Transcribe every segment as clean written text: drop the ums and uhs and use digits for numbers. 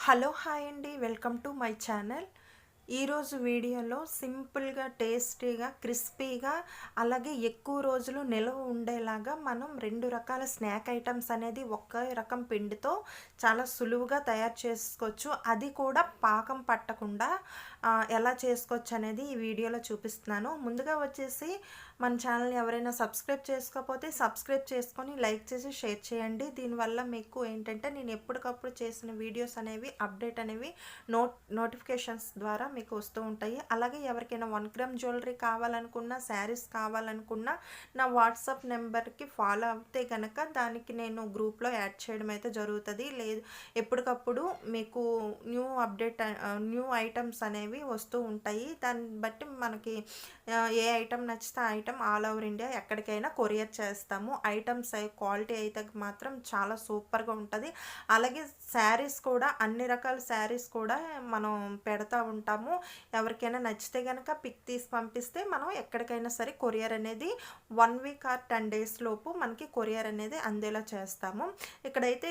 Hello hi అండి, welcome to my channel. ఈరోజు వీడియోలో సింపుల్గా టేస్టీగా క్రిస్పీగా అలాగే ఎక్కువ రోజులు నిల్వ ఉండేలాగా మనం రెండు రకాల స్నాక్ ఐటమ్స్ అనేది ఒకే రకం పిండితో చాలా సులువుగా తయారు చేసుకోవచ్చు. అది కూడా పాకం పట్టకుండా ఎలా చేసుకోవచ్చు అనేది ఈ వీడియోలో చూపిస్తున్నాను. ముందుగా వచ్చేసి మన ఛానల్ ఎవరైనా సబ్స్క్రైబ్ చేసుకోకపోతే సబ్స్క్రైబ్ చేసుకొని లైక్ చేసి షేర్ చేయండి. దీనివల్ల మీకు ఏంటంటే నేను ఎప్పటికప్పుడు చేసిన వీడియోస్ అనేవి అప్డేట్ అనేవి నోటిఫికేషన్స్ ద్వారా మీకు వస్తూ ఉంటాయి. అలాగే ఎవరికైనా 1 గ్రామ్ జ్యువెలరీ కావాలనుకున్నా, శారీస్ కావాలనుకున్నా నా వాట్సాప్ నెంబర్కి ఫాలో అవుతే కనుక దానికి నేను గ్రూప్లో యాడ్ చేయడం అయితే జరుగుతుంది. లేదు, ఎప్పటికప్పుడు మీకు న్యూ ఐటమ్స్ అనేవి వస్తూ ఉంటాయి. దాన్ని బట్టి మనకి ఏ ఐటమ్ నచ్చితే ఆ ఐటమ్ ఆల్ ఓవర్ ఇండియా ఎక్కడికైనా కొరియర్ చేస్తాము. ఐటమ్స్ క్వాలిటీ అయితే మాత్రం చాలా సూపర్గా ఉంటుంది. అలాగే శారీస్ కూడా అన్ని రకాల శారీస్ కూడా మనం పెడతా ఉంటాము. ఎవరికైనా నచ్చితే కనుక పిక్ తీసి పంపిస్తే మనం ఎక్కడికైనా సరే కొరియర్ అనేది 1 వీక్ ఆర్ 10 డేస్ లోపు మనకి కొరియర్ అనేది అందేలా చేస్తాము. ఇక్కడైతే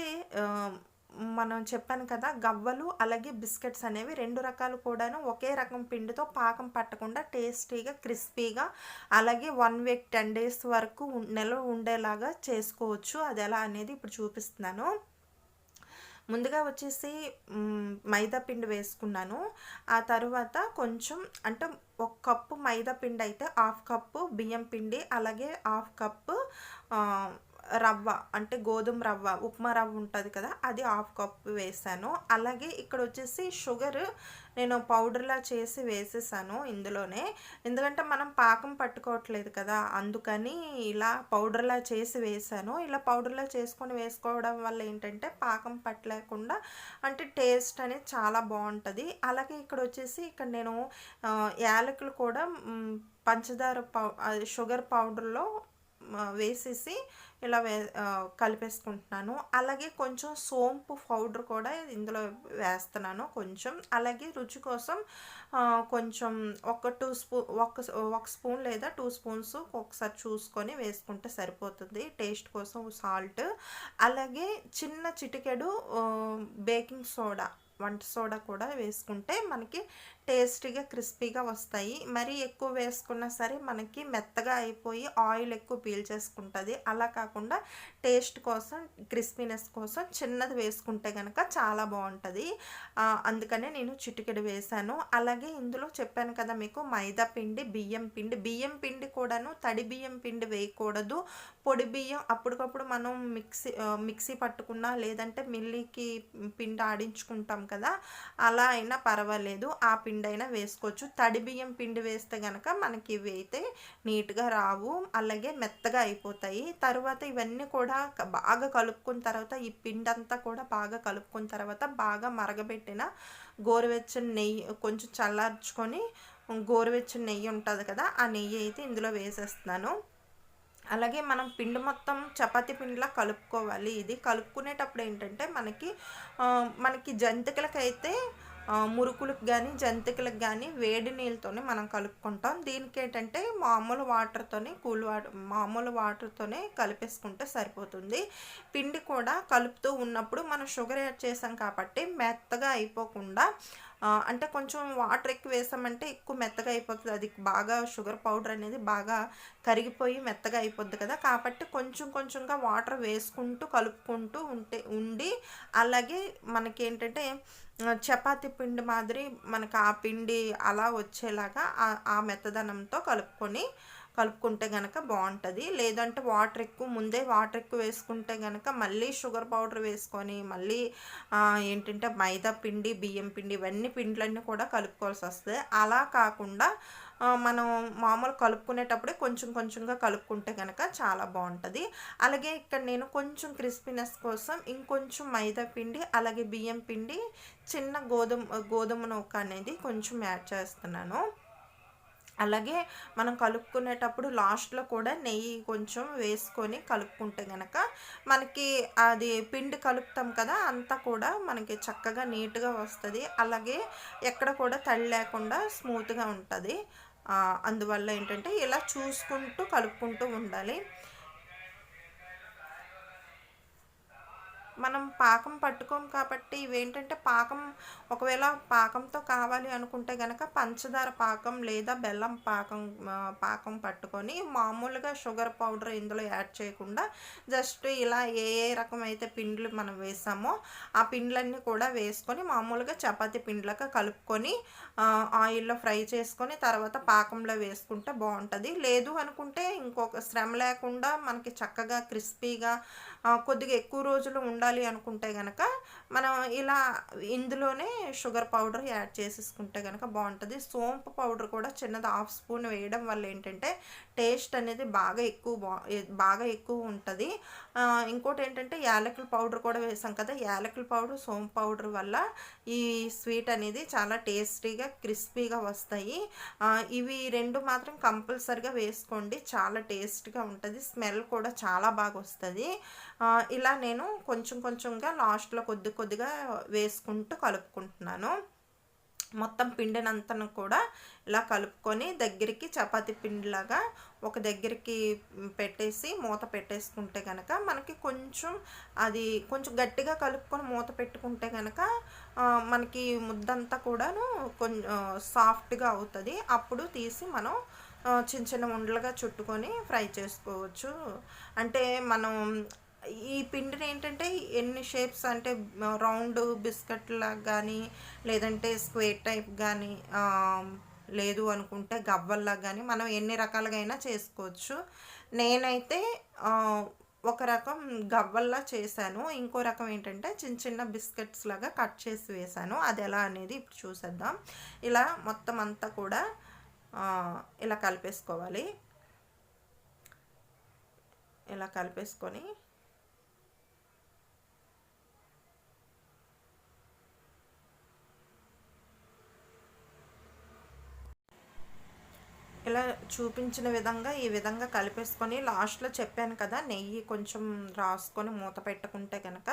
మనం చెప్పాను కదా, గవ్వలు అలాగే బిస్కెట్స్ అనేవి రెండు రకాలు కూడాను ఒకే రకం పిండితో పాకం పట్టకుండా టేస్టీగా క్రిస్పీగా అలాగే 1 వీక్ 10 డేస్ వరకు నిల్వ ఉండేలాగా చేసుకోవచ్చు. అది ఎలా అనేది ఇప్పుడు చూపిస్తున్నాను. ముందుగా వచ్చేసి మైదా పిండి వేసుకున్నాను. ఆ తర్వాత కొంచెం అంటే 1 కప్పు మైదా పిండి అయితే 1/2 కప్పు బియ్యం పిండి అలాగే 1/2 కప్పు రవ్వ అంటే గోధుమ రవ్వ, ఉప్మా రవ్వ ఉంటుంది కదా, అది 1/2 కప్పు వేసాను. అలాగే ఇక్కడ వచ్చేసి షుగర్ నేను పౌడర్లా చేసి వేసేసాను ఇందులోనే. ఎందుకంటే మనం పాకం పట్టుకోవట్లేదు కదా, అందుకని ఇలా పౌడర్లా చేసి వేసాను. ఇలా పౌడర్లా చేసుకొని వేసుకోవడం వల్ల ఏంటంటే పాకం పట్టలేకుండా అంటే టేస్ట్ అనేది చాలా బాగుంటుంది. అలాగే ఇక్కడ వచ్చేసి ఇక్కడ నేను యాలకులు కూడా పంచదార షుగర్ పౌడర్లో వేసేసి ఇలా కలిపేసుకుంటున్నాను. అలాగే కొంచెం సోంపు పౌడర్ కూడా ఇందులో వేస్తున్నాను కొంచెం. అలాగే రుచి కోసం కొంచెం ఒక స్పూన్ లేదా 2 స్పూన్స్ ఒకసారి చూసుకొని వేసుకుంటే సరిపోతుంది. టేస్ట్ కోసం సాల్ట్, అలాగే చిన్న చిటికెడు బేకింగ్ సోడా, వంట సోడా కూడా వేసుకుంటే మనకి టేస్టీగా క్రిస్పీగా వస్తాయి. మరీ ఎక్కువ వేసుకున్నా సరే మనకి మెత్తగా అయిపోయి ఆయిల్ ఎక్కువ పీల్చేసుకుంటుంది. అలా కాకుండా టేస్ట్ కోసం క్రిస్పీనెస్ కోసం చిన్నది వేసుకుంటే కనుక చాలా బాగుంటుంది. అందుకనే నేను చిటికెడు వేసాను. అలాగే ఇందులో చెప్పాను కదా మీకు మైదా పిండి, బియ్యం పిండి కూడాను తడి బియ్యం పిండి వేయకూడదు. పొడి బియ్యం అప్పటికప్పుడు మనం మిక్సీ పట్టుకున్నా లేదంటే మిల్లీకి పిండి ఆడించుకుంటాం కదా, అలా అయినా పర్వాలేదు, ఆ పిండి అయినా వేసుకోవచ్చు. తడి బియ్యం పిండి వేస్తే కనుక మనకి ఇవి అయితే నీట్గా రావు, అలాగే మెత్తగా అయిపోతాయి. తర్వాత ఇవన్నీ కూడా బాగా కలుపుకున్న తర్వాత ఈ పిండి అంతా కూడా బాగా కలుపుకున్న తర్వాత బాగా మరగబెట్టిన గోరువెచ్చని నెయ్యి కొంచెం చల్లార్చుకొని గోరువెచ్చని నెయ్యి ఉంటుంది కదా, ఆ నెయ్యి అయితే ఇందులో వేసేస్తున్నాను. అలాగే మనం పిండి మొత్తం చపాతీ పిండిలా కలుపుకోవాలి. ఇది కలుపుకునేటప్పుడు ఏంటంటే మనకి జంతికలకైతే మురుకులకు కానీ జంతికలకు కానీ వేడి నీళ్ళతోనే మనం కలుపుకుంటాం. దీనికి ఏంటంటే మామూలు వాటర్తోనే కలిపేసుకుంటే సరిపోతుంది. పిండి కూడా కలుపుతూ ఉన్నప్పుడు మనం షుగర్ యాడ్ చేసాం కాబట్టి మెత్తగా అయిపోకుండా అంటే కొంచెం వాటర్ ఎక్కువ వేసామంటే ఎక్కువ మెత్తగా అయిపోతుంది. అది బాగా షుగర్ పౌడర్ అనేది బాగా కరిగిపోయి మెత్తగా అయిపోద్ది కదా, కాబట్టి కొంచెం కొంచెంగా వాటర్ వేసుకుంటూ కలుపుకుంటూ ఉండి అలాగే మనకేంటంటే చపాతీ పిండి మాదిరి మనకు ఆ పిండి అలా వచ్చేలాగా ఆ మెత్తదనంతో కలుపుకుంటే కనుక బాగుంటుంది. లేదంటే ముందే వాటర్ ఎక్కువ వేసుకుంటే కనుక మళ్ళీ షుగర్ పౌడర్ వేసుకొని మళ్ళీ ఏంటంటే మైదా పిండి, బియ్యం పిండి ఇవన్నీ పిండ్లన్నీ కూడా కలుపుకోవాల్సి వస్తుంది. అలా కాకుండా మనం మామూలు కలుపుకునేటప్పుడే కొంచెం కొంచెంగా కలుపుకుంటే కనుక చాలా బాగుంటుంది. అలాగే ఇక్కడ నేను కొంచెం క్రిస్పీనెస్ కోసం ఇంకొంచెం మైదా పిండి అలాగే బియ్యం పిండి చిన్న గోధుమ నూక అనేది కొంచెం యాడ్ చేస్తున్నాను. అలాగే మనం కలుపుకునేటప్పుడు లాస్ట్లో కూడా నెయ్యి కొంచెం వేసుకొని కలుపుకుంటే కనుక మనకి అది పిండి కలుపుతాం కదా అంతా కూడా మనకి చక్కగా నీట్గా వస్తుంది. అలాగే ఎక్కడ కూడా తడి లేకుండా స్మూత్గా ఉంటుంది. అందువల్ల ఏంటంటే ఇలా చూసుకుంటూ కలుపుకుంటూ ఉండాలి. మనం పాకం పట్టుకోం కాబట్టి ఇవేంటంటే ఒకవేళ పాకంతో కావాలి అనుకుంటే గనక పంచదార పాకం లేదా బెల్లం పాకం పట్టుకొని మామూలుగా షుగర్ పౌడర్ ఇందులో యాడ్ చేయకుండా జస్ట్ ఇలా ఏ ఏ రకమైతే పిండ్లు మనం వేసామో ఆ పిండ్లన్నీ కూడా వేసుకొని మామూలుగా చపాతీ పిండ్లగా కలుపుకొని ఆయిల్లో ఫ్రై చేసుకొని తర్వాత పాకంలో వేసుకుంటే బాగుంటుంది. లేదు అనుకుంటే ఇంకొక శ్రమ లేకుండా మనకి చక్కగా క్రిస్పీగా కొద్దిగా ఎక్కువ రోజులు ఉండాలి అనుకుంటే గనక మనం ఇలా ఇందులోనే షుగర్ పౌడర్ యాడ్ చేసేసుకుంటే కనుక బాగుంటుంది. సోంపు పౌడర్ కూడా చిన్నది 1/2 స్పూన్ వేయడం వల్ల ఏంటంటే టేస్ట్ అనేది బాగా ఎక్కువ ఉంటుంది. ఇంకోటి ఏంటంటే యాలకుల పౌడర్ కూడా వేసాం కదా, యాలకుల పౌడర్ సోంపు పౌడర్ వల్ల ఈ స్వీట్ అనేది చాలా టేస్టీగా క్రిస్పీగా వస్తాయి. ఇవి 2 మాత్రం కంపల్సరిగా వేసుకోండి, చాలా టేస్ట్గా ఉంటుంది, స్మెల్ కూడా చాలా బాగా వస్తుంది. ఇలా నేను కొంచెం కొంచెంగా లాస్ట్లో కొద్దిగా వేసుకుంటూ కలుపుకుంటున్నాను. మొత్తం పిండినంతను కూడా ఇలా కలుపుకొని దగ్గరికి చపాతీ పిండిలాగా ఒక దగ్గరికి పెట్టేసి మూత పెట్టేసుకుంటే కనుక మనకి కొంచెం గట్టిగా కలుపుకొని మూత పెట్టుకుంటే కనుక మనకి ముద్దంతా కూడాను కొంచెం సాఫ్ట్గా అవుతుంది. అప్పుడు తీసి మనం చిన్న చిన్న ఉండలుగా చుట్టుకొని ఫ్రై చేసుకోవచ్చు. అంటే మనం ఈ పిండిని ఏంటంటే ఎన్ని షేప్స్ అంటే రౌండ్ బిస్కెట్ లాగా కానీ లేదంటే స్క్వేర్ టైప్ కానీ లేదు అనుకుంటే గవ్వల్లాగా కానీ మనం ఎన్ని రకాలుగా అయినా చేసుకోవచ్చు. నేనైతే ఒక రకం గవ్వల్లా చేశాను, ఇంకో రకం ఏంటంటే చిన్న చిన్న బిస్కెట్స్ లాగా కట్ చేసి వేశాను. అది ఎలా అనేది ఇప్పుడు చూసేద్దాం. ఇలా మొత్తం అంతా కూడా ఇలా కలిపేసుకోవాలి. ఇలా కలిపేసుకొని ఇలా చూపించిన విధంగా ఈ విధంగా కలిపేసుకొని లాస్ట్లో చెప్పాను కదా, నెయ్యి కొంచెం రాసుకొని మూత పెట్టుకుంటే కనుక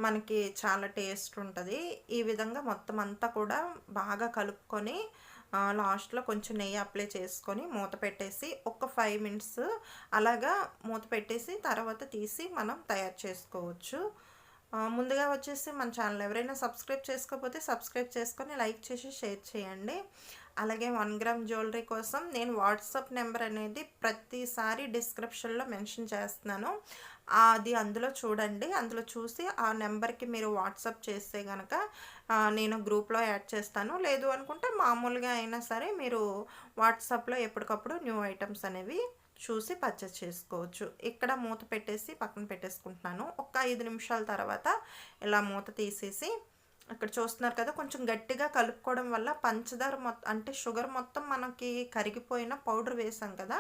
మనకి చాలా టేస్ట్ ఉంటుంది. ఈ విధంగా మొత్తం అంతా కూడా బాగా కలుపుకొని లాస్ట్లో కొంచెం నెయ్యి అప్లై చేసుకొని మూత పెట్టేసి ఒక 5 మినిట్స్ అలాగా మూత పెట్టేసి తర్వాత తీసి మనం తయారు చేసుకోవచ్చు. ముందుగా వచ్చేసి మన ఛానల్ ఎవరైనా సబ్స్క్రైబ్ చేసుకోకపోతే సబ్స్క్రైబ్ చేసుకొని లైక్ చేసి షేర్ చేయండి. అలాగే 1 గ్రామ్ జ్యువెలరీ కోసం నేను వాట్సాప్ నెంబర్ అనేది ప్రతిసారి డిస్క్రిప్షన్లో మెన్షన్ చేస్తున్నాను. అది అందులో చూడండి, అందులో చూసి ఆ నెంబర్కి మీరు వాట్సాప్ చేస్తే కనుక నేను గ్రూప్లో యాడ్ చేస్తాను. లేదు అనుకుంటే మామూలుగా అయినా సరే మీరు వాట్సాప్లో ఎప్పటికప్పుడు న్యూ ఐటమ్స్ అనేవి చూసి పర్చేస్ చేసుకోవచ్చు. ఇక్కడ మూత పెట్టేసి పక్కన పెట్టేసుకుంటున్నాను. ఒక 5 నిమిషాల తర్వాత ఇలా మూత తీసేసి ఇక్కడ చూస్తున్నారు కదా, కొంచెం గట్టిగా కలుపుకోవడం వల్ల పంచదార అంటే షుగర్ మొత్తం మనకి కరిగిపోయిన పౌడర్ వేసాం కదా,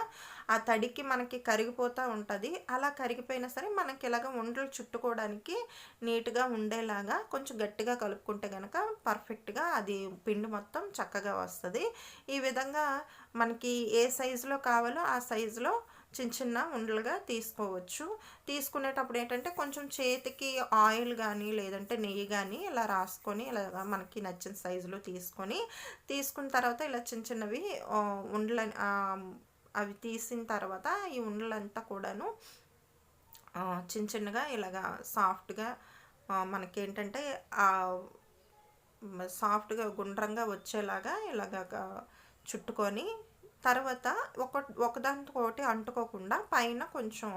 ఆ తడికి మనకి కరిగిపోతూ ఉంటుంది. అలా కరిగిపోయినా సరే మనకి ఇలాగ ఉండలు చుట్టుకోవడానికి నీట్గా ఉండేలాగా కొంచెం గట్టిగా కలుపుకుంటే కనుక పర్ఫెక్ట్గా అది పిండి మొత్తం చక్కగా వస్తుంది. ఈ విధంగా మనకి ఏ సైజులో కావాలో ఆ సైజులో చిన్న చిన్న ఉండలుగా తీసుకోవచ్చు. తీసుకునేటప్పుడు ఏంటంటే కొంచెం చేతికి ఆయిల్ కానీ లేదంటే నెయ్యి కానీ ఇలా రాసుకొని ఇలా మనకి నచ్చిన సైజులో తీసుకున్న తర్వాత ఇలా చిన్న చిన్నవి ఉండలు అవి తీసిన తర్వాత ఈ ఉండలంతా కూడాను చిన్న చిన్నగా ఇలాగా సాఫ్ట్గా మనకేంటంటే సాఫ్ట్గా గుండ్రంగా వచ్చేలాగా ఇలాగా చుట్టుకొని తర్వాత ఒకదానికొకటి అంటుకోకుండా పైన కొంచెం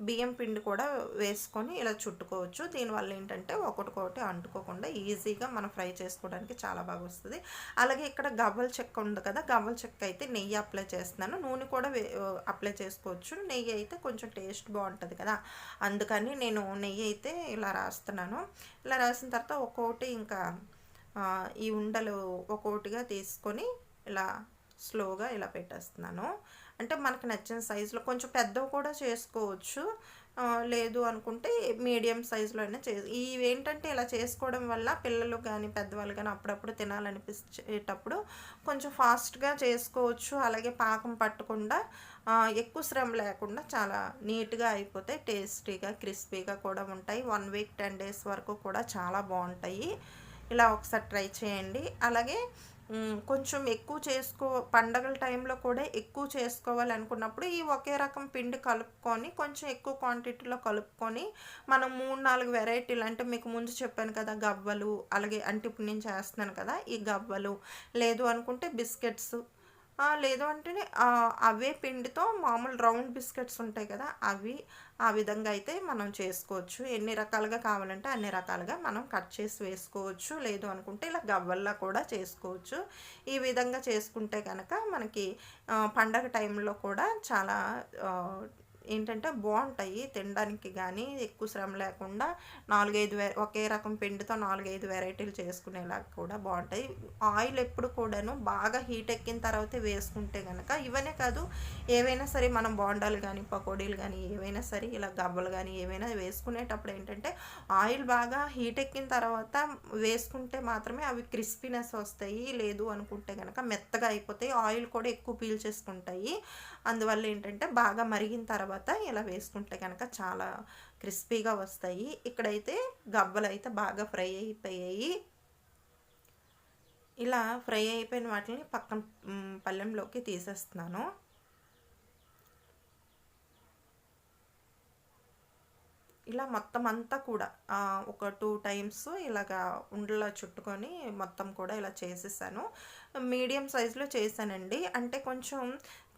బియ్యం పిండి కూడా వేసుకొని ఇలా చుట్టుకోవచ్చు. దీనివల్ల ఏంటంటే ఒకటికొకటి అంటుకోకుండా ఈజీగా మనం ఫ్రై చేసుకోవడానికి చాలా బాగా వస్తుంది. అలాగే ఇక్కడ గవ్వల చెక్క ఉంది కదా, గవ్వల చెక్క అయితే నెయ్యి అప్లై చేస్తున్నాను, నూనె కూడా అప్లై చేసుకోవచ్చు. నెయ్యి అయితే కొంచెం టేస్ట్ బాగుంటుంది కదా, అందుకని నేను నెయ్యి అయితే ఇలా రాస్తున్నాను. ఇలా రాసిన తర్వాత ఒక్కొక్కటి ఇంకా ఈ ఉండలు ఒక్కొక్కటిగా తీసుకొని ఇలా స్లోగా ఇలా పెట్టేస్తున్నాను. అంటే మనకు నచ్చిన సైజులో కొంచెం పెద్దవి కూడా చేసుకోవచ్చు, లేదు అనుకుంటే మీడియం సైజులో అయినా ఇవేంటంటే ఇలా చేసుకోవడం వల్ల పిల్లలు కానీ పెద్దవాళ్ళు కానీ అప్పుడప్పుడు తినాలనిపించేటప్పుడు కొంచెం ఫాస్ట్గా చేసుకోవచ్చు. అలాగే పాకం పట్టకుండా ఎక్కువ శ్రమ లేకుండా చాలా నీట్గా అయిపోతాయి, టేస్టీగా క్రిస్పీగా కూడా ఉంటాయి. 1 వీక్ 10 డేస్ వరకు కూడా చాలా బాగుంటాయి. ఇలా ఒకసారి ట్రై చేయండి. అలాగే కొంచెం ఎక్కువ పండగల టైంలో కూడా ఎక్కువ చేసుకోవాలనుకున్నప్పుడు ఈ ఒకే రకం పిండి కలుపుకొని కొంచెం ఎక్కువ క్వాంటిటీలో కలుపుకొని మనం 3, 4 వెరైటీలు అంటే మీకు ముందు చెప్పాను కదా! గవ్వలు, అలాగే అంటే ఇప్పుడు నేను చేస్తున్నాను కదా! ఈ గవ్వలు, లేదు అనుకుంటే బిస్కెట్స్, లేదు అంటేనే అవే పిండితో మామూలు రౌండ్ బిస్కెట్స్ ఉంటాయి కదా! అవి ఆ విధంగా అయితే మనం చేసుకోవచ్చు. ఎన్ని రకాలుగా కావాలంటే అన్ని రకాలుగా మనం కట్ చేసి వేసుకోవచ్చు. లేదు అనుకుంటే ఇలా గవ్వల్లా కూడా చేసుకోవచ్చు. ఈ విధంగా చేసుకుంటే గనక మనకి పండగ టైంలో కూడా చాలా ఆహ్, ఏంటంటే బావుంటాయి తినడానికి గానీ, ఎక్కువ శ్రమ లేకుండా 4, 5 ఒకే రకం పిండితో 4, 5 వెరైటీలు చేసుకునేలాగా కూడా బావుంటాయి. ఆయిల్ ఎప్పుడు కూడాను బాగా హీట్ ఎక్కిన తర్వాతే వేసుకుంటే గనక ఇవనే కాదు, ఏవైనా సరే మనం బోండాలు గానీ, పకోడీలు గానీ, ఏవైనా సరే ఇలా గవ్వలు గానీ ఏవైనా వేసుకునేటప్పుడు ఏంటంటే ఆయిల్ బాగా హీట్ ఎక్కిన తర్వాత వేసుకుంటే మాత్రమే అవి క్రిస్పీనెస్ వస్తాయి. లేదు అనుకుంటే గనక మెత్తగా అయిపోతాయి. ఆయిల్ కూడా ఎక్కువ పీల్చేసుకుంటాయి. అందువల్ల ఏంటంటే బాగా మరిగిన తర్వాత ఇలా వేసుకుంటే గనక చాలా క్రిస్పీగా వస్తాయి. ఇక్కడైతే గవ్వలైతే బాగా ఫ్రై అయిపోయాయి. ఇలా ఫ్రై అయిపోయిన వాటిని పక్కన పళ్ళెంలోకి తీసేస్తున్నాను. ఇలా మొత్తం అంతా కూడా ఒక 2 టైమ్స్ ఇలాగా ఉండలా చుట్టుకొని మొత్తం కూడా ఇలా చేసేసాను. మీడియం సైజులో చేశానండి. అంటే కొంచెం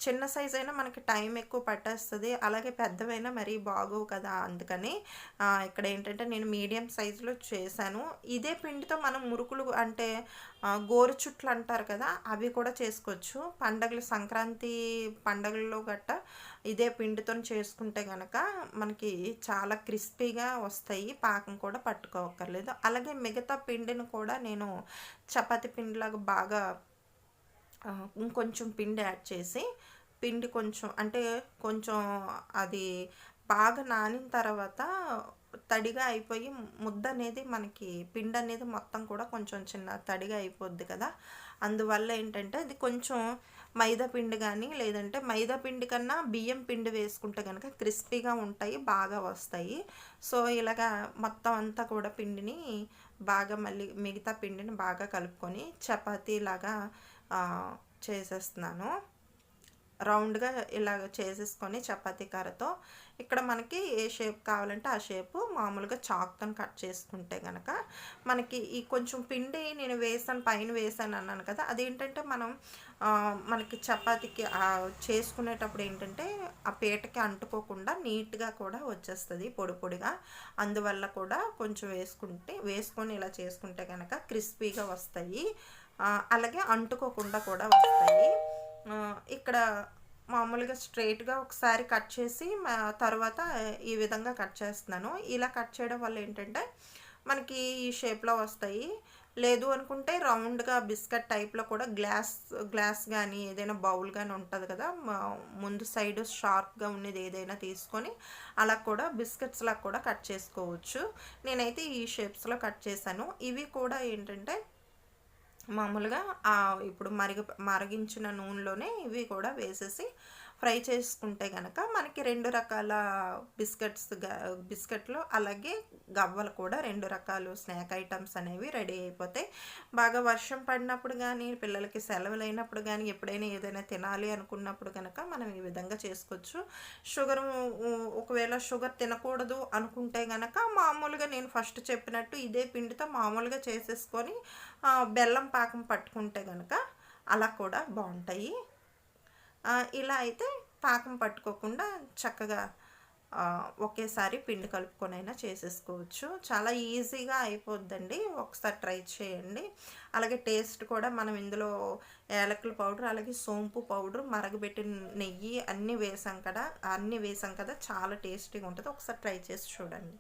చిన్న సైజ్ అయినా మనకి టైం ఎక్కువ పట్టేస్తది. అలాగే పెద్దవైనా మరీ బాగోవు కదా! అందుకని ఇక్కడ ఏంటంటే నేను మీడియం సైజులో చేశాను. ఇదే పిండితో మనం మురుకులు అంటే గోరుచుట్లు అంటారు కదా! అవి కూడా చేసుకోవచ్చు. పండగలు సంక్రాంతి పండగల్లో గట్టా ఇదే పిండితోని చేసుకుంటే గనక మనకి చాలా క్రిస్పీగా వస్తాయి. పాకం కూడా పట్టుకోవక్కర్లేదు. అలాగే మిగతా పిండిని కూడా నేను చపాతీ పిండిలాగా బాగా ఇంకొంచెం పిండి యాడ్ చేసి, పిండి కొంచెం అంటే కొంచెం అది బాగా నానిన తర్వాత తడిగా అయిపోయి ముద్దనేది మనకి పిండనేది మొత్తం కూడా కొంచెం చిన్న తడిగా అయిపోద్ది కదా! అందువల్ల ఏంటంటే అది కొంచెం మైదా పిండి గానీ, లేదంటే మైదా పిండి కన్నా బియ్యం పిండి వేసుకుంటే గనక క్రిస్పీగా ఉంటాయి, బాగా వస్తాయి. సో, ఇలాగా మొత్తం అంతా కూడా పిండిని బాగా మళ్ళీ మిగతా పిండిని బాగా కలుపుకొని చపాతీలాగా చేసేస్తున్నాను. రౌండ్‌గా ఇలాగ చేసేసుకొని చపాతీ కర్రతో ఇక్కడ మనకి ఏ షేప్ కావాలంటే ఆ షేపు మామూలుగా చాక్‌తోని కట్ చేసుకుంటే గనక మనకి ఈ కొంచెం పిండి నేను పైన వేసాను అన్నాను కదా! అదేంటంటే మనం మనకి చపాతీకి చేసుకునేటప్పుడు ఏంటంటే ఆ పీటకి అంటుకోకుండా నీట్‌గా కూడా వచ్చేస్తది పొడి పొడిగా. అందువల్ల కూడా కొంచెం వేసుకొని ఇలా చేసుకుంటే గనక క్రిస్పీగా వస్తాయి. అలాగే అంటుకోకుండా కూడా వస్తాయి. ఇక్కడ మామూలుగా స్ట్రెయిట్‌గా ఒకసారి కట్ చేసి తర్వాత ఈ విధంగా కట్ చేస్తున్నాను. ఇలా కట్ చేయడం వల్ల ఏంటంటే మనకి ఈ షేప్‌లో వస్తాయి. లేదు అనుకుంటే రౌండ్‌గా బిస్కెట్ టైప్‌లో కూడా గ్లాస్ గానీ, ఏదైనా బౌల్ గానీ ఉంటది కదా! ముందు సైడు షార్ప్‌గా ఉన్నది ఏదైనా తీసుకొని అలా కూడా బిస్కెట్స్‌లాగా కూడా కట్ చేసుకోవచ్చు. నేనైతే ఈ షేప్స్‌లో కట్ చేశాను. ఇవి కూడా ఏంటంటే మామూలుగా ఇప్పుడు మరిగించిన నూనెలోనే ఇవి కూడా వేసేసి ఫ్రై చేసుకుంటే గనక మనకి 2 రకాల బిస్కెట్లు అలాగే గవ్వలు కూడా 2 రకాలు స్నాక్ ఐటమ్స్ అనేవి రెడీ అయిపోతాయి. బాగా వర్షం పడినప్పుడు గానీ, పిల్లలకి సెలవులైనప్పుడు గానీ, ఎప్పుడైనా ఏదైనా తినాలి అనుకున్నప్పుడు గనక మనం ఈ విధంగా చేసుకోవచ్చు. ఒకవేళ షుగర్ తినకూడదు అనుకుంటే గనక మామూలుగా నేను ఫస్ట్ చెప్పినట్టు ఇదే పిండితో మామూలుగా చేసేసుకొని బెల్లం పాకం పట్టుకుంటే గనక అలా కూడా బావుంటాయి. ఇలా అయితే పాకం పట్టుకోకుండా చక్కగా ఒకేసారి పిండి కలుపుకొనైనా చేసేసుకోవచ్చు. చాలా ఈజీగా అయిపోద్దండి. ఒకసారి ట్రై చేయండి. అలాగే టేస్ట్ కూడా మనం ఇందులో యాలకుల పౌడర్, అలాగే సోంపు పౌడర్, మరగబెట్టిన నెయ్యి అన్నీ వేసాం కదా! చాలా టేస్టీగా ఉంటది. ఒకసారి ట్రై చేసి చూడండి.